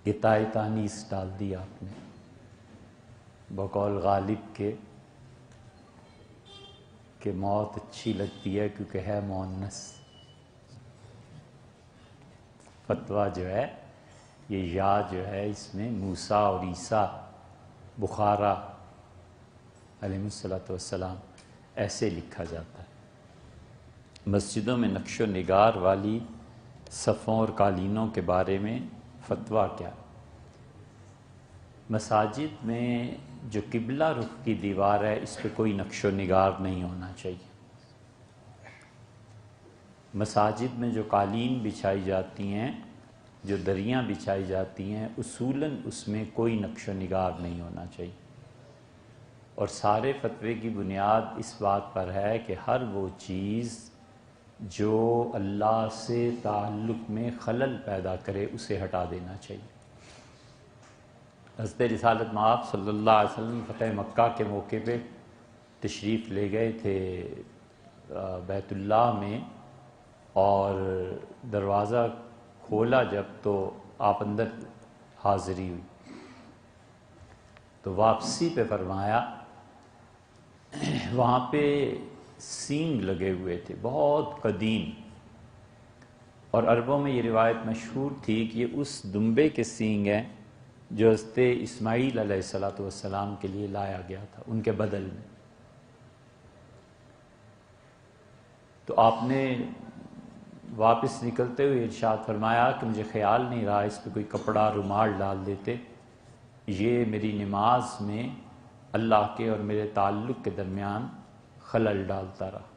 غطائے تانیس ڈال دی آپ نے بقول غالب کے کہ موت اچھی لگتی ہے کیونکہ ہے مؤنث۔ فتویٰ جو ہے یہ یا جو ہے اس میں موسیٰ اور عیسیٰ بخارا علیہ السلام ایسے لکھا جاتا ہے۔ مسجدوں میں نقش و نگار والی صفوں اور قالینوں کے بارے میں فتویٰ کیا؟ مساجد میں جو قبلہ رخ کی دیوار ہے اس پہ کوئی نقش و نگار نہیں ہونا چاہیے۔ مساجد میں جو قالین بچھائی جاتی ہیں، جو دریاں بچھائی جاتی ہیں، اصولاً اس میں کوئی نقش و نگار نہیں ہونا چاہیے، اور سارے فتوے کی بنیاد اس بات پر ہے کہ ہر وہ چیز جو اللہ سے تعلق میں خلل پیدا کرے اسے ہٹا دینا چاہیے۔ حضرت رسالت مآب صلی اللہ علیہ وسلم فتح مکہ کے موقع پہ تشریف لے گئے تھے بیت اللہ میں، اور دروازہ کھولا جب تو آپ اندر حاضری ہوئی، تو واپسی پہ فرمایا وہاں پہ سینگ لگے ہوئے تھے بہت قدیم، اور عربوں میں یہ روایت مشہور تھی کہ یہ اس دمبے کے سینگ ہیں جو حضرت اسماعیل علیہ السلام کے لیے لایا گیا تھا ان کے بدل میں۔ تو آپ نے واپس نکلتے ہوئے ارشاد فرمایا کہ مجھے خیال نہیں رہا اس پہ کوئی کپڑا رومال ڈال دیتے، یہ میری نماز میں اللہ کے اور میرے تعلق کے درمیان خلل ڈالتا رہا۔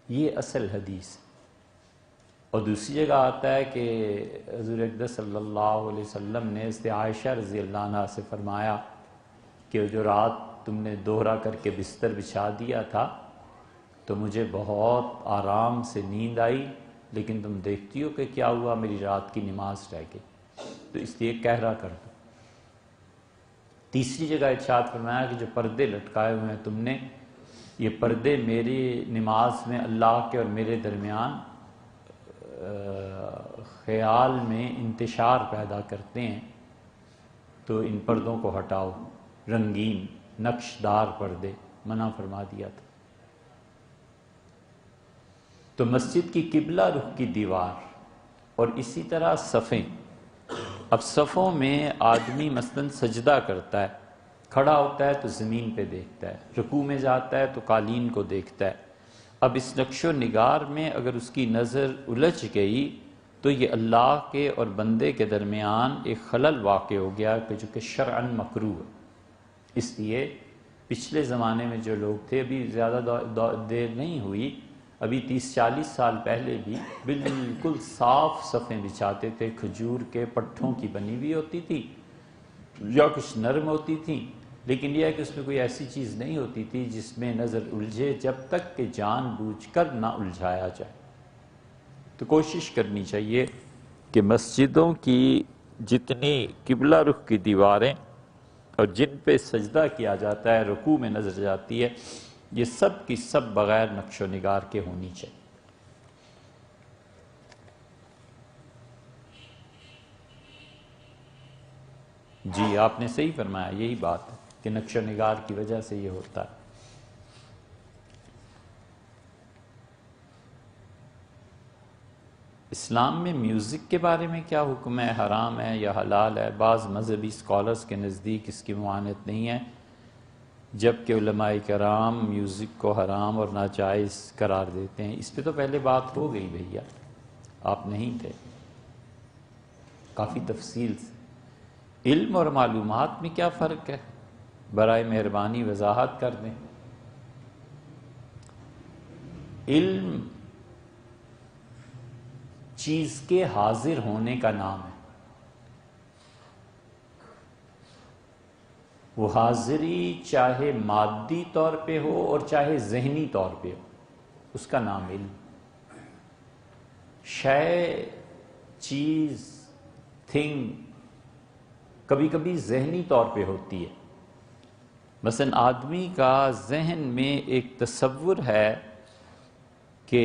یہ اصل حدیث۔ اور دوسری جگہ آتا ہے کہ حضور اقدس صلی اللہ علیہ وسلم نے حضرت عائشہ رضی اللہ عنہا سے فرمایا کہ جو رات تم نے دوہرا کر کے بستر بچھا دیا تھا تو مجھے بہت آرام سے نیند آئی، لیکن تم دیکھتی ہو کہ کیا ہوا، میری رات کی نماز رہ گئی، تو اس لیے کہرا کر دو۔ تیسری جگہ ارشاد فرمایا کہ جو پردے لٹکائے ہوئے ہیں تم نے، یہ پردے میری نماز میں اللہ کے اور میرے درمیان خیال میں انتشار پیدا کرتے ہیں، تو ان پردوں کو ہٹاؤ۔ رنگین نقش دار پردے منع فرما دیا تھا۔ تو مسجد کی قبلہ رخ کی دیوار اور اسی طرح صفیں، اب صفوں میں آدمی مثلاً سجدہ کرتا ہے، کھڑا ہوتا ہے تو زمین پہ دیکھتا ہے، رکوع میں جاتا ہے تو قالین کو دیکھتا ہے۔ اب اس نقش و نگار میں اگر اس کی نظر الجھ گئی تو یہ اللہ کے اور بندے کے درمیان ایک خلل واقع ہو گیا کہ جو کہ شرعاً مکروہ ہے۔ اس لیے پچھلے زمانے میں جو لوگ تھے، ابھی زیادہ دیر نہیں ہوئی، ابھی 30-40 سال پہلے بھی بالکل صاف صفیں بچھاتے تھے، کھجور کے پٹھوں کی بنی ہوئی ہوتی تھی یا کچھ نرم ہوتی تھی، لیکن یہ ہے کہ اس میں کوئی ایسی چیز نہیں ہوتی تھی جس میں نظر الجھے، جب تک کہ جان بوجھ کر نہ الجھایا جائے۔ تو کوشش کرنی چاہیے کہ مسجدوں کی جتنی قبلہ رخ کی دیواریں اور جن پہ سجدہ کیا جاتا ہے، رکوع میں نظر جاتی ہے، یہ سب کی سب بغیر نقش و نگار کے ہونی چاہیے۔ جی آپ نے صحیح فرمایا، یہی بات ہے کہ نقش و نگار کی وجہ سے یہ ہوتا ہے۔ اسلام میں میوزک کے بارے میں کیا حکم ہے؟ حرام ہے یا حلال ہے؟ بعض مذہبی اسکالرز کے نزدیک اس کی ممانعت نہیں ہے، جبکہ علماء کرام میوزک کو حرام اور ناجائز قرار دیتے ہیں۔ اس پہ تو پہلے بات ہو گئی بھیا، آپ نہیں تھے، کافی تفصیل سے۔ علم اور معلومات میں کیا فرق ہے؟ برائے مہربانی وضاحت کر دیں۔ علم چیز کے حاضر ہونے کا نام ہے، وہ حاضری چاہے مادی طور پہ ہو اور چاہے ذہنی طور پہ ہو، اس کا نام علم۔ شے، چیز، تھنگ کبھی کبھی ذہنی طور پہ ہوتی ہے۔ مثلا آدمی کا ذہن میں ایک تصور ہے کہ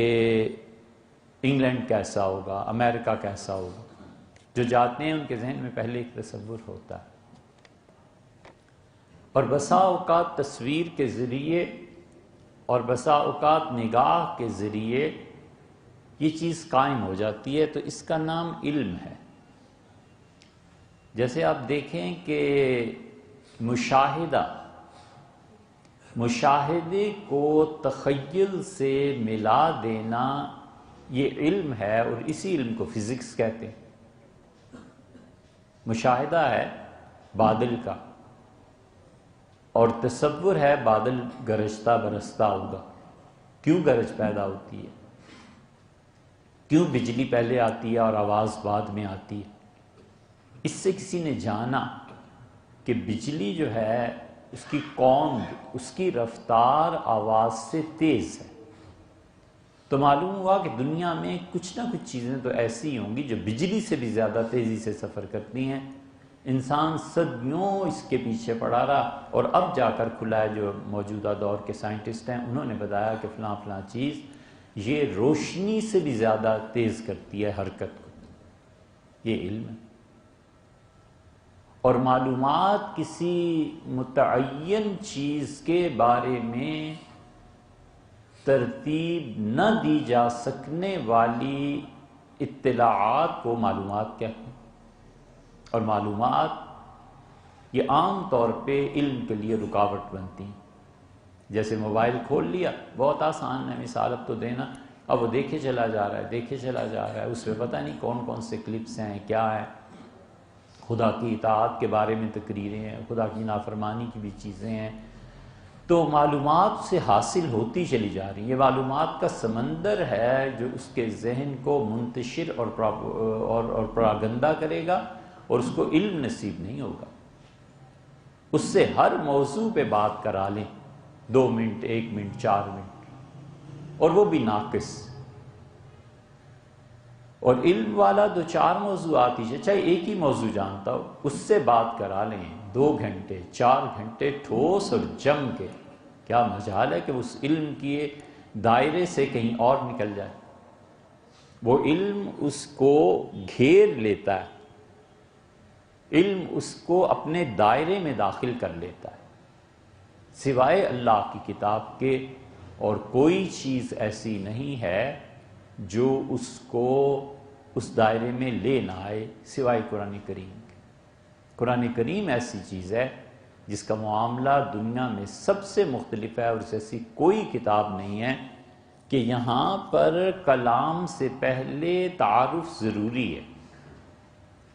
انگلینڈ کیسا ہوگا، امریکہ کیسا ہوگا، جو جاتے ہیں ان کے ذہن میں پہلے ایک تصور ہوتا ہے، اور بسا اوقات تصویر کے ذریعے اور بسا اوقات نگاہ کے ذریعے یہ چیز قائم ہو جاتی ہے، تو اس کا نام علم ہے۔ جیسے آپ دیکھیں کہ مشاہدے کو تخیل سے ملا دینا یہ علم ہے، اور اسی علم کو فزکس کہتے ہیں۔ مشاہدہ ہے بادل کا، اور تصور ہے بادل گرجتا برستا ہوگا۔ کیوں گرج پیدا ہوتی ہے؟ کیوں بجلی پہلے آتی ہے اور آواز بعد میں آتی ہے؟ اس سے کسی نے جانا کہ بجلی جو ہے اس کی کوند، اس کی رفتار آواز سے تیز ہے، تو معلوم ہوا کہ دنیا میں کچھ نہ کچھ چیزیں تو ایسی ہوں گی جو بجلی سے بھی زیادہ تیزی سے سفر کرتی ہیں۔ انسان صدیوں اس کے پیچھے پڑا رہا، اور اب جا کر کھلا ہے، جو موجودہ دور کے سائنٹسٹ ہیں انہوں نے بتایا کہ فلاں فلاں چیز یہ روشنی سے بھی زیادہ تیز کرتی ہے حرکت کو۔ یہ علم ہے۔ اور معلومات کسی متعین چیز کے بارے میں ترتیب نہ دی جا سکنے والی اطلاعات کو معلومات کہتے ہیں، اور معلومات یہ عام طور پہ علم کے لیے رکاوٹ بنتی ہیں۔ جیسے موبائل کھول لیا، بہت آسان ہے مثال اب تو دینا، اب وہ دیکھے چلا جا رہا ہے، اس میں پتہ نہیں کون کون سے کلپس ہیں، کیا ہے، خدا کی اطاعت کے بارے میں تقریریں ہیں، خدا کی نافرمانی کی بھی چیزیں ہیں، تو معلومات سے حاصل ہوتی چلی جا رہی ہیں۔ یہ معلومات کا سمندر ہے جو اس کے ذہن کو منتشر اور پراگندہ کرے گا، اور اس کو علم نصیب نہیں ہوگا۔ اس سے ہر موضوع پہ بات کرا لیں، 2 منٹ، 1 منٹ، 4 منٹ، اور وہ بھی ناقص۔ اور علم والا 2-4 موضوعات ہی، چاہے ایک ہی موضوع جانتا ہو، اس سے بات کرا لیں 2 گھنٹے 4 گھنٹے ٹھوس اور جم کے، کیا مجال ہے کہ اس علم کے دائرے سے کہیں اور نکل جائے؟ وہ علم اس کو گھیر لیتا ہے، علم اس کو اپنے دائرے میں داخل کر لیتا ہے۔ سوائے اللہ کی کتاب کے اور کوئی چیز ایسی نہیں ہے جو اس کو اس دائرے میں لے نہ آئے، سوائے قرآن کریم کے۔ قرآن کریم ایسی چیز ہے جس کا معاملہ دنیا میں سب سے مختلف ہے، اور ایسی کوئی کتاب نہیں ہے کہ یہاں پر کلام سے پہلے تعارف ضروری ہے،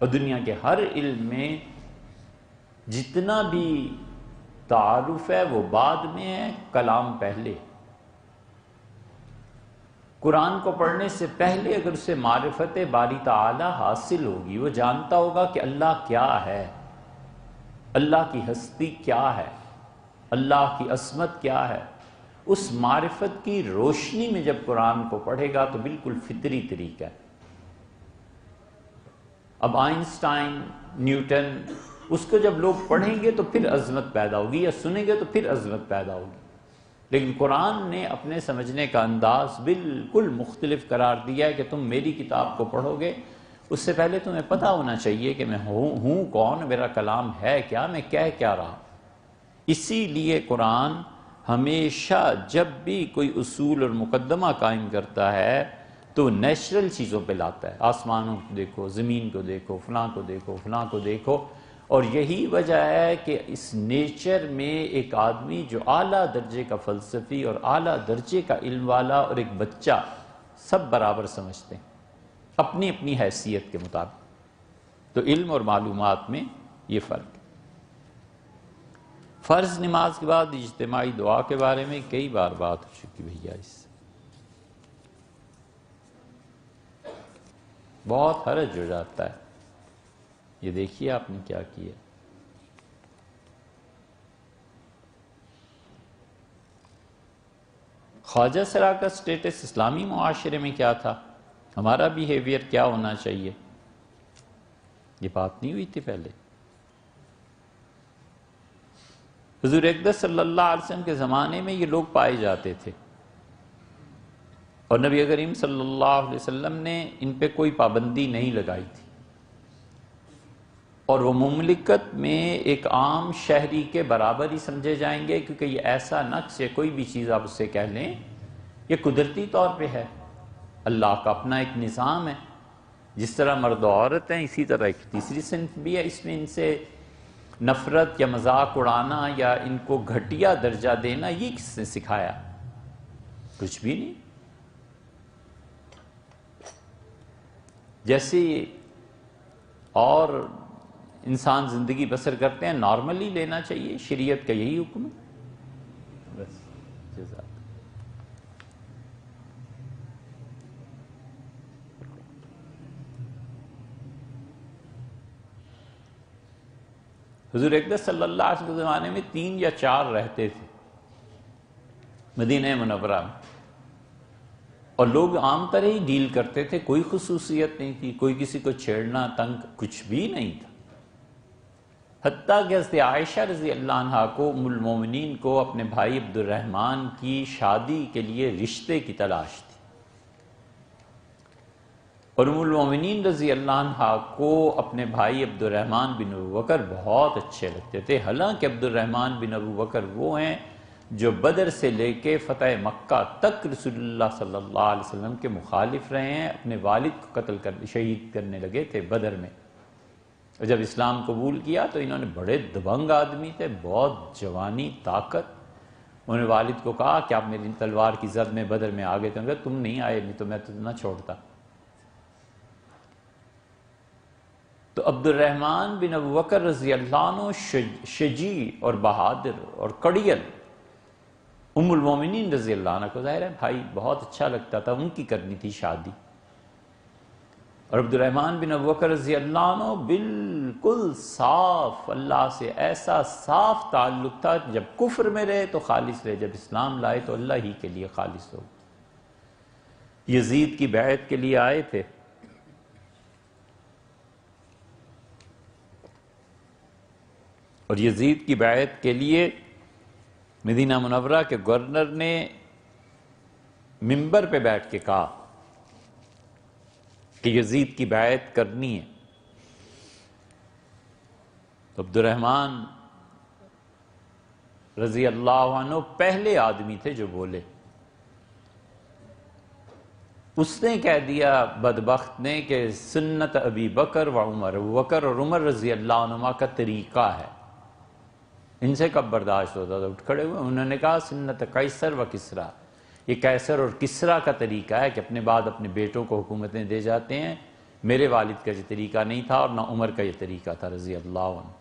اور دنیا کے ہر علم میں جتنا بھی تعارف ہے وہ بعد میں ہے، کلام پہلے۔ قرآن کو پڑھنے سے پہلے اگر اسے معرفت باری تعالی حاصل ہوگی، وہ جانتا ہوگا کہ اللہ کیا ہے، اللہ کی ہستی کیا ہے، اللہ کی عظمت کیا ہے، اس معرفت کی روشنی میں جب قرآن کو پڑھے گا تو بالکل فطری طریقہ ہے۔ اب آئنسٹائن، نیوٹن، اس کو جب لوگ پڑھیں گے تو پھر عظمت پیدا ہوگی، یا سنیں گے تو پھر عظمت پیدا ہوگی، لیکن قرآن نے اپنے سمجھنے کا انداز بالکل مختلف قرار دیا ہے کہ تم میری کتاب کو پڑھو گے، اس سے پہلے تمہیں پتہ ہونا چاہیے کہ میں ہوں کون، میرا کلام ہے کیا، میں کہہ کیا رہا۔ اسی لیے قرآن ہمیشہ جب بھی کوئی اصول اور مقدمہ قائم کرتا ہے تو نیچرل چیزوں پہ لاتا ہے، آسمانوں کو دیکھو، زمین کو دیکھو، فلاں کو دیکھو، فلاں کو دیکھو، اور یہی وجہ ہے کہ اس نیچر میں ایک آدمی جو اعلیٰ درجے کا فلسفی اور اعلیٰ درجے کا علم والا اور ایک بچہ سب برابر سمجھتے ہیں اپنی اپنی حیثیت کے مطابق۔ تو علم اور معلومات میں یہ فرق ہے۔ فرض نماز کے بعد اجتماعی دعا کے بارے میں کئی بار بات ہو چکی بھیا، اس سے بہت حرج ہو جاتا ہے۔ یہ دیکھیے آپ نے کیا کیا، خواجہ سرا کا سٹیٹس اسلامی معاشرے میں کیا تھا، ہمارا بیہیویئر کیا ہونا چاہیے، یہ بات نہیں ہوئی تھی پہلے۔ حضور اقدس صلی اللہ علیہ وسلم کے زمانے میں یہ لوگ پائے جاتے تھے، اور نبی کریم صلی اللہ علیہ وسلم نے ان پہ کوئی پابندی نہیں لگائی تھی۔ اور وہ مملکت میں ایک عام شہری کے برابر ہی سمجھے جائیں گے، کیونکہ یہ ایسا نقش ہے، کوئی بھی چیز آپ اس سے کہہ لیں یہ قدرتی طور پہ ہے، اللہ کا اپنا ایک نظام ہے۔ جس طرح مرد و عورت ہیں، اسی طرح ایک تیسری صنف بھی ہے، اس میں ان سے نفرت یا مذاق اڑانا یا ان کو گھٹیا درجہ دینا یہ کس نے سکھایا؟ کچھ بھی نہیں۔ جیسے اور انسان زندگی بسر کرتے ہیں نارملی لینا چاہیے، شریعت کا یہی حکم ہے۔ بس جزاک۔ حضور اقدس صلی اللہ علیہ وسلم کے زمانے میں 3 یا 4 رہتے تھے مدینہ منورہ میں، اور لوگ عام طرح ہی ڈیل کرتے تھے، کوئی خصوصیت نہیں تھی، کوئی کسی کو چھیڑنا تنگ کچھ بھی نہیں تھا۔ حتیٰ کہ حضرت عائشہ رضی اللہ عنہا کو، ام المومنین کو، اپنے بھائی عبد الرحمن کی شادی کے لیے رشتے کی تلاش تھی، اور ام المومنین رضی اللہ عنہا کو اپنے بھائی عبد الرحمن بن ابو بکر بہت اچھے لگتے تھے۔ حالانکہ عبد الرحمن بن ابو بکر وہ ہیں جو بدر سے لے کے فتح مکہ تک رسول اللہ صلی اللہ علیہ وسلم کے مخالف رہے ہیں، اپنے والد کو شہید کرنے لگے تھے بدر میں، اور جب اسلام قبول کیا تو انہوں نے، بڑے دبنگ آدمی تھے، بہت جوانی، طاقت، انہوں نے والد کو کہا کہ آپ میری تلوار کی زد میں بدر میں آگے، تو انہوں نے کہا تم نہیں آئے، نہیں تو میں تو نہ چھوڑتا۔ تو عبد الرحمن بن ابو بکر رضی اللہ عنہ شجیع اور بہادر اور کڑیل، ام المومنین رضی اللہ عنہ کو ظاہر ہے بھائی بہت اچھا لگتا تھا، ان کی کرنی تھی شادی، اور عبد الرحمن بن ابو بکر رضی اللہ عنہ بالکل صاف، اللہ سے ایسا صاف تعلق تھا، جب کفر میں رہے تو خالص رہے، جب اسلام لائے تو اللہ ہی کے لیے خالص ہو۔ یزید کی بیعت کے لیے آئے تھے، اور یزید کی بیعت کے لیے مدینہ منورہ کے گورنر نے منبر پہ بیٹھ کے کہا کہ یزید کی بیعت کرنی ہے، تو عبد الرحمن رضی اللہ عنہ پہلے آدمی تھے جو بولے، اس نے کہہ دیا بدبخت نے کہ سنت ابی بکر و عمر، ابو بکر اور عمر رضی اللہ عنہما کا طریقہ ہے، ان سے کب برداشت ہوتا تھا؟ اٹھ کھڑے ہوئے، انہوں نے کہا سنت قیصر و کسریٰ، یہ قیصر اور کسریٰ کا طریقہ ہے کہ اپنے بعد اپنے بیٹوں کو حکومتیں دے جاتے ہیں، میرے والد کا یہ طریقہ نہیں تھا اور نہ عمر کا یہ طریقہ تھا رضی اللہ عنہ۔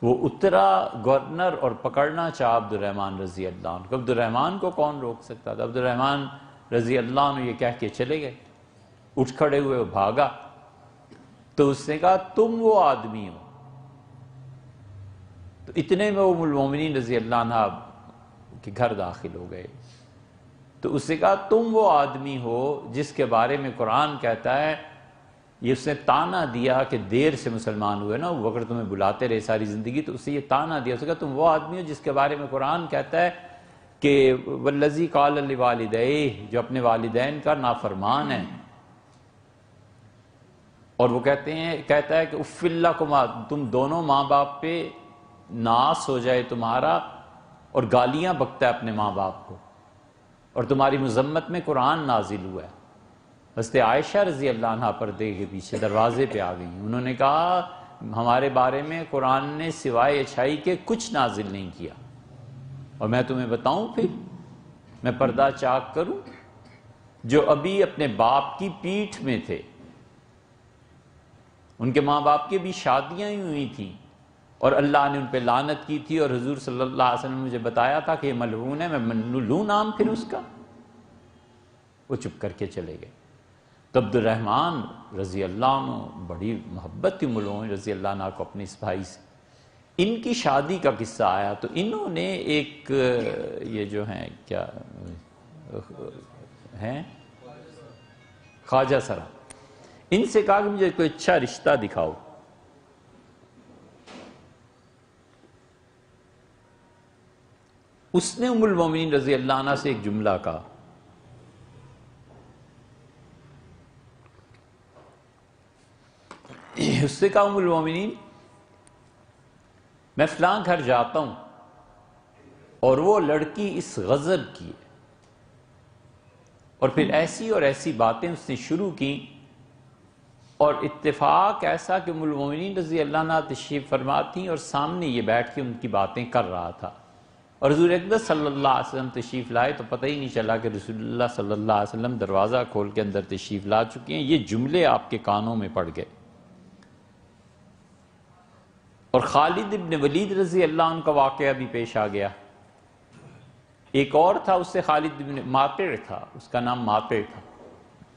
وہ اترا گورنر اور پکڑنا چاہا عبد الرحمن رضی اللہ عنہ، عبد الرحمن کو کون روک سکتا تھا؟ عبد الرحمن رضی اللہ عنہ یہ کہہ کے چلے گئے، اٹھ کھڑے ہوئے، وہ بھاگا، تو اس نے کہا تم وہ آدمی ہو، تو اتنے میں وہ ام المومنین رضی اللہ عنہ کے گھر داخل ہو گئے، تو اس نے کہا تم وہ آدمی ہو جس کے بارے میں قرآن کہتا ہے، یہ اس نے تانا دیا کہ دیر سے مسلمان ہوئے نا، وہ بکر تمہیں بلاتے رہے ساری زندگی، تو اسے یہ تانا دیا، اس نے کہا تم وہ آدمی ہو جس کے بارے میں قرآن کہتا ہے کہ والذی قال لوالدیہ، جو اپنے والدین کا نافرمان ہے، اور وہ کہتا ہے کہ اف لکما، تم دونوں ماں باپ پہ ناس ہو جائے تمہارا، اور گالیاں بکتا ہے اپنے ماں باپ کو، اور تمہاری مذمت میں قرآن نازل ہوا ہے۔ حضرت عائشہ رضی اللہ عنہ پردے کے پیچھے دروازے پہ آ گئیں، انہوں نے کہا ہمارے بارے میں قرآن نے سوائے اچھائی کے کچھ نازل نہیں کیا، اور میں تمہیں بتاؤں پھر میں پردہ چاک کروں، جو ابھی اپنے باپ کی پیٹھ میں تھے، ان کے ماں باپ کی بھی شادیاں ہی ہوئی تھیں، اور اللہ نے ان پہ لعنت کی تھی، اور حضور صلی اللہ علیہ وسلم نے مجھے بتایا تھا کہ یہ ملعون ہے، میں لوں نام پھر اس کا؟ وہ چپ کر کے چلے گئے۔ تو عبد الرحمن رضی اللہ عنہ بڑی محبت تھی ام المومنین رضی اللہ عنہ کو اپنے اس بھائی سے، ان کی شادی کا قصہ آیا تو انہوں نے ایک یہ جو ہیں کیا ہیں خواجہ سرا، ان سے کہا کہ مجھے کوئی اچھا رشتہ دکھاؤ، اس نے ام المومنین رضی اللہ عنہ سے ایک جملہ کہا، اس سے کہا ام المومنین میں فلاں گھر جاتا ہوں اور وہ لڑکی اس غضب کی ہے، اور پھر ایسی اور ایسی باتیں اس نے شروع کی، اور اتفاق ایسا کہ ام المومنین رضی اللہ عنہا تشریف فرما تھیں اور سامنے یہ بیٹھ کے ان کی باتیں کر رہا تھا، اور حضور اقدس صلی اللہ علیہ وسلم تشریف لائے تو پتہ ہی نہیں چلا کہ رسول اللہ صلی اللہ علیہ وسلم دروازہ کھول کے اندر تشریف لا چکے ہیں۔ یہ جملے آپ کے کانوں میں پڑ گئے، اور خالد ابن ولید رضی اللہ عنہ کا واقعہ بھی پیش آ گیا۔ ایک اور تھا، اس سے خالد ابن ماطع تھا، اس کا نام ماطع تھا،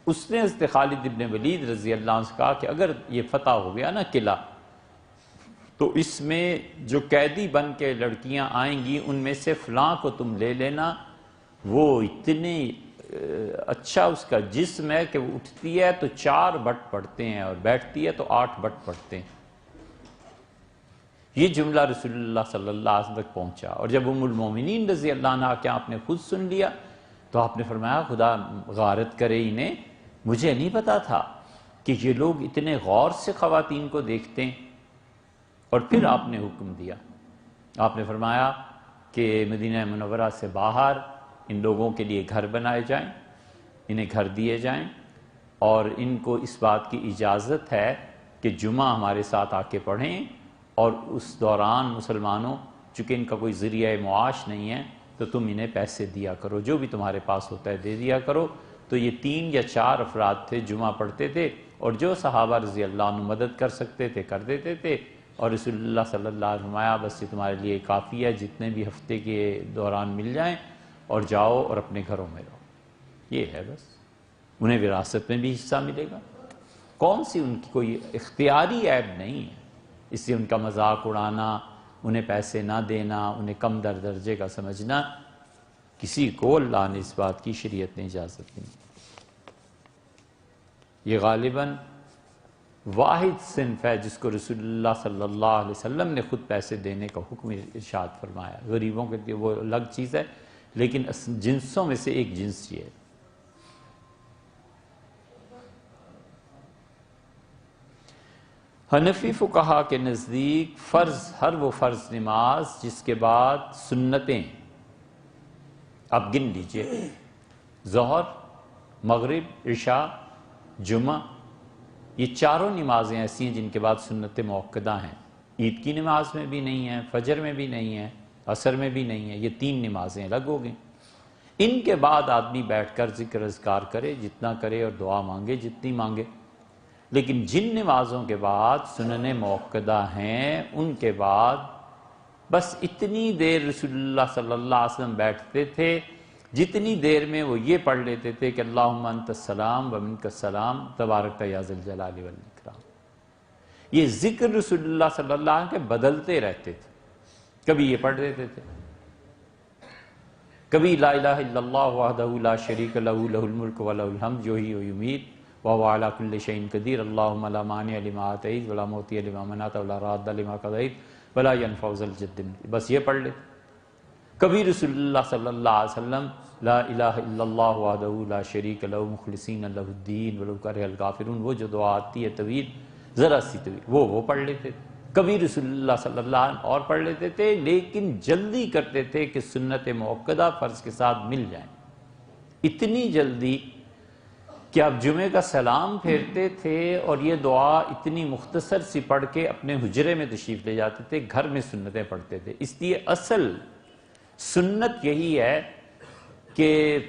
اس نے حضرت خالد ابن ولید رضی اللہ عنہ سے کہا کہ اگر یہ فتح ہو گیا نا قلعہ، تو اس میں جو قیدی بن کے لڑکیاں آئیں گی ان میں سے فلاں کو تم لے لینا، وہ اتنے اچھا اس کا جسم ہے کہ وہ اٹھتی ہے تو 4 بٹ پڑھتے ہیں اور بیٹھتی ہے تو 8 بٹ پڑھتے ہیں۔ یہ جملہ رسول اللہ صلی اللہ علیہ وسلم تک پہنچا، اور جب ام المومنین رضی اللہ عنہ کے آپ نے خود سن لیا تو آپ نے فرمایا خدا غارت کرے انہیں، مجھے نہیں پتا تھا کہ یہ لوگ اتنے غور سے خواتین کو دیکھتے ہیں۔ اور پھر آپ نے حکم دیا، آپ نے فرمایا کہ مدینہ منورہ سے باہر ان لوگوں کے لیے گھر بنائے جائیں، انہیں گھر دیے جائیں، اور ان کو اس بات کی اجازت ہے کہ جمعہ ہمارے ساتھ آ کے پڑھیں، اور اس دوران مسلمانوں چونکہ ان کا کوئی ذریعہ معاش نہیں ہے تو تم انہیں پیسے دیا کرو، جو بھی تمہارے پاس ہوتا ہے دے دیا کرو۔ تو یہ 3 یا 4 افراد تھے، جمعہ پڑھتے تھے، اور جو صحابہ رضی اللہ عنہ مدد کر سکتے تھے کر دیتے تھے، اور رسول اللہ صلی اللہ علیہ وسلم فرمایا بس یہ تمہارے لیے کافی ہے، جتنے بھی ہفتے کے دوران مل جائیں، اور جاؤ اور اپنے گھروں میں رہو۔ یہ ہے بس، انہیں وراثت میں بھی حصہ ملے گا، کون سی ان کی کوئی اختیاری عیب نہیں ہے، اس لیے ان کا مذاق اڑانا، انہیں پیسے نہ دینا، انہیں کم درجے کا سمجھنا، کسی کو اللہ نے اس بات کی شریعت نے اجازت نہیں۔ یہ غالباً واحد صنف ہے جس کو رسول اللہ صلی اللہ علیہ وسلم نے خود پیسے دینے کا حکم ارشاد فرمایا۔ غریبوں کے لیے وہ الگ چیز ہے، لیکن جنسوں میں سے ایک جنس یہ ہے۔ حنفی فقہا کے نزدیک فرض، ہر وہ فرض نماز جس کے بعد سنتیں، آپ گن لیجئے، ظہر، مغرب، عشاء، جمعہ، یہ چاروں نمازیں ایسی ہیں جن کے بعد سنت موقدہ ہیں۔ عید کی نماز میں بھی نہیں ہیں، فجر میں بھی نہیں ہیں، عصر میں بھی نہیں ہیں، یہ 3 نمازیں الگ ہو گئیں۔ ان کے بعد آدمی بیٹھ کر ذکر اذکار کرے جتنا کرے، اور دعا مانگے جتنی مانگے، لیکن جن نمازوں کے بعد سنن موقدہ ہیں ان کے بعد بس اتنی دیر رسول اللہ صلی اللہ علیہ وسلم بیٹھتے تھے جتنی دیر میں وہ یہ پڑھ لیتے تھے کہ اللہم انت السلام و منک السلام تبارک یا ذی الجلال والاکرام۔ یہ ذکر رسول اللہ صلی اللہ علیہ وسلم کے بدلتے رہتے تھے، کبھی یہ پڑھ دیتے تھے، کبھی لا الہ الا اللہ وحدہ لا شریک لہ لہ الملک و لہ الحمد یحیی و یمیت وہو علی کل شیء قدیر اللہم لا مانع لما اعطیت ولا معطی لما منعت ولا راد لما قضیت ولا ينفع ذا الجد، بس یہ پڑھ لیتے۔ کبھی رسول اللہ صلی اللہ علیہ وسلم لا الہ الا اللہ وحدہ لا شریک لہ مخلصین لہ الدین ولو کرہ الکافرون، وہ جو دعا آتی ہے طویل، ذرا سی طویل، وہ پڑھ لیتے تھے۔ کبھی رسول اللہ صلی اللہ علیہ وسلم اور پڑھ لیتے تھے، لیکن جلدی کرتے تھے کہ سنت موقدہ فرض کے ساتھ مل جائیں، اتنی جلدی کہ آپ جمعے کا سلام پھیرتے تھے اور یہ دعا اتنی مختصر سی پڑھ کے اپنے حجرے میں تشریف لے جاتے تھے، گھر میں سنتیں پڑھتے تھے۔ اس لیے اصل سنت یہی ہے کہ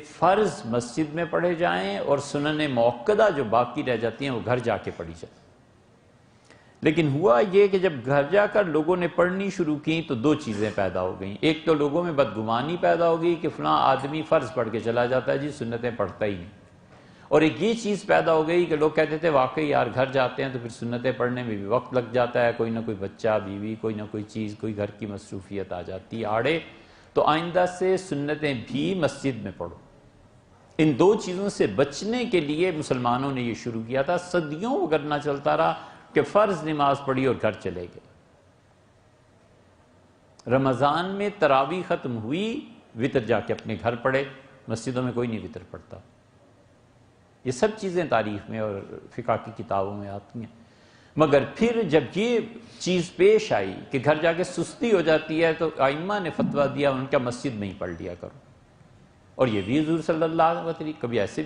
فرض مسجد میں پڑھے جائیں اور سنن موقدہ جو باقی رہ جاتی ہیں وہ گھر جا کے پڑھی جائیں۔ لیکن ہوا یہ کہ جب گھر جا کر لوگوں نے پڑھنی شروع کی تو 2 چیزیں پیدا ہو گئیں۔ ایک تو لوگوں میں بدگمانی پیدا ہو گئی کہ فلاں آدمی فرض پڑھ کے چلا جاتا ہے جی، سنتیں پڑھتا ہی نہیں، اور ایک یہ چیز پیدا ہو گئی کہ لوگ کہتے تھے واقعی یار گھر جاتے ہیں تو پھر سنتیں پڑھنے میں بھی وقت لگ جاتا ہے، کوئی نہ کوئی بچہ، بیوی، کوئی نہ کوئی چیز، کوئی گھر کی مصروفیت آ جاتی ہے آڑے، تو آئندہ سے سنتیں بھی مسجد میں پڑھو۔ ان 2 چیزوں سے بچنے کے لیے مسلمانوں نے یہ شروع کیا تھا، صدیوں وہ کرنا چلتا رہا کہ فرض نماز پڑھی اور گھر چلے گئے۔ رمضان میں تراویح ختم ہوئی، وتر جا کے اپنے گھر پڑھے، مسجدوں میں کوئی نہیں وتر پڑھتا۔ یہ سب چیزیں تاریخ میں اور فقہ کی کتابوں میں آتی ہیں۔ مگر پھر جب یہ چیز پیش آئی کہ گھر جا کے سستی ہو جاتی ہے تو ائمہ نے فتویٰ دیا ان کا مسجد میں ہی پڑھ لیا کرو، اور یہ بھی حضور صلی اللہ علیہ وسلم کبھی ایسے